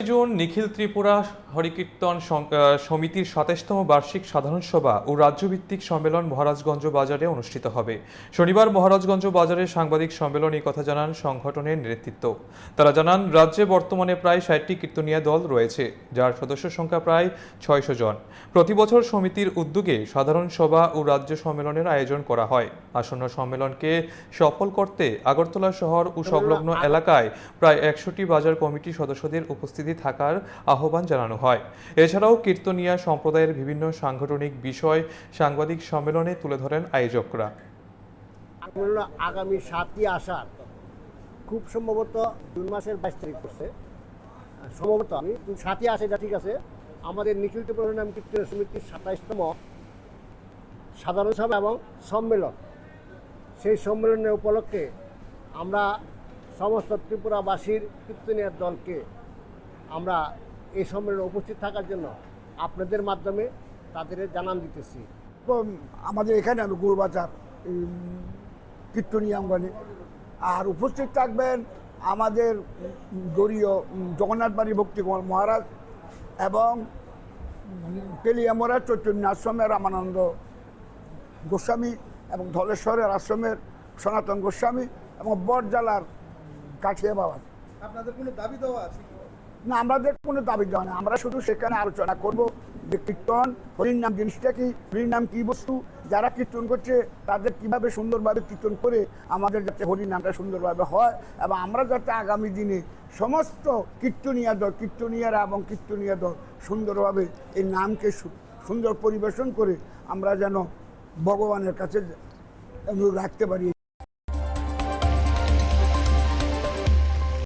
June নিখিল ত্রিপুরা হরিকীর্তন সমিতির ২৭তম বার্ষিক সাধারণ সভা ও রাজ্যভিত্তিক সম্মেলন মহারাজগঞ্জ বাজারে অনুষ্ঠিত হবে। শনিবার মহারাজগঞ্জ বাজারে সাংবাদিক সম্মেলন এই কথা জানান সংগঠনের নেতৃত্ব। তারা জানান, রাজ্যে বর্তমানে প্রায় ৬০টি কীর্তনীয়া দল রয়েছে, যার সদস্য সংখ্যা প্রায় ৬০০ জন। প্রতি বছর সমিতির উদ্যোগে সাধারণ সভা ও রাজ্য সম্মেলনের আয়োজন করা হয়। আসন্ন সম্মেলনকে সফল করতে আগরতলা শহর ও সংলগ্ন এলাকায় প্রায় ১০০টি বাজার কমিটি সদস্যদের উপস্থিতি থাকার আহ্বান জানানো হয়। এছাড়াও কীর্তনীয়া সম্প্রদায়ের বিভিন্ন সাংগঠনিক বিষয় সাংবাদিক সম্মেলনে তুলে ধরেন আয়োজকরা। আগামী ৭ই আষাঢ়, খুব সম্ভবত জুন মাসের ২২ তারিখ করছে, সম্ভবত আমি ৭ই আষাঢ়, ঠিক আছে, আমাদের নিখিল ত্রিপুরা নাম কীর্তন সমিতির ২৭তম সাধারণ সভা এবং সম্মেলন। সেই সম্মেলনের উপলক্ষে আমরা সমস্ত ত্রিপুরাবাসীর কীর্তনীয় দলকে আমরা এই সম্মেলনে উপস্থিত থাকার জন্য আপনাদের মাধ্যমে তাদের জানান দিতেছি। আমাদের এখানে আমি গৌরবাজার কীর্তনীয় অঙ্গনে আর উপস্থিত থাকবেন আমাদের গৌরীয় জগন্নাথবাড়ি ভক্তিকুমার মহারাজ এবং তেলিয়ামরা চৈতন্য আশ্রমের রামানন্দ গোস্বামী এবং ধলেশ্বরের আশ্রমের সনাতন গোস্বামী এবং বটজালার কাঠিয়া বাবা। আপনাদের কোনো দাবি দেওয়া আছে? না, আমাদের কোনো দাবি দেওয়া নেই। আমরা শুধু সেখানে আলোচনা করব যে কীর্তন, হরির নাম জিনিসটা কি, হরির নাম কী বস্তু, যারা কীর্তন করছে তাদের কিভাবে সুন্দরভাবে কীর্তন করে আমাদের যাতে হরির নামটা সুন্দরভাবে হয় এবং আমরা যাতে আগামী দিনে সমস্ত কীর্তনীয়ারা এবং কীর্তনীয় দল সুন্দরভাবে এই নামকে সুন্দর পরিবেশন করে আমরা যেন ভগবানের কাছে রাখতে পারি।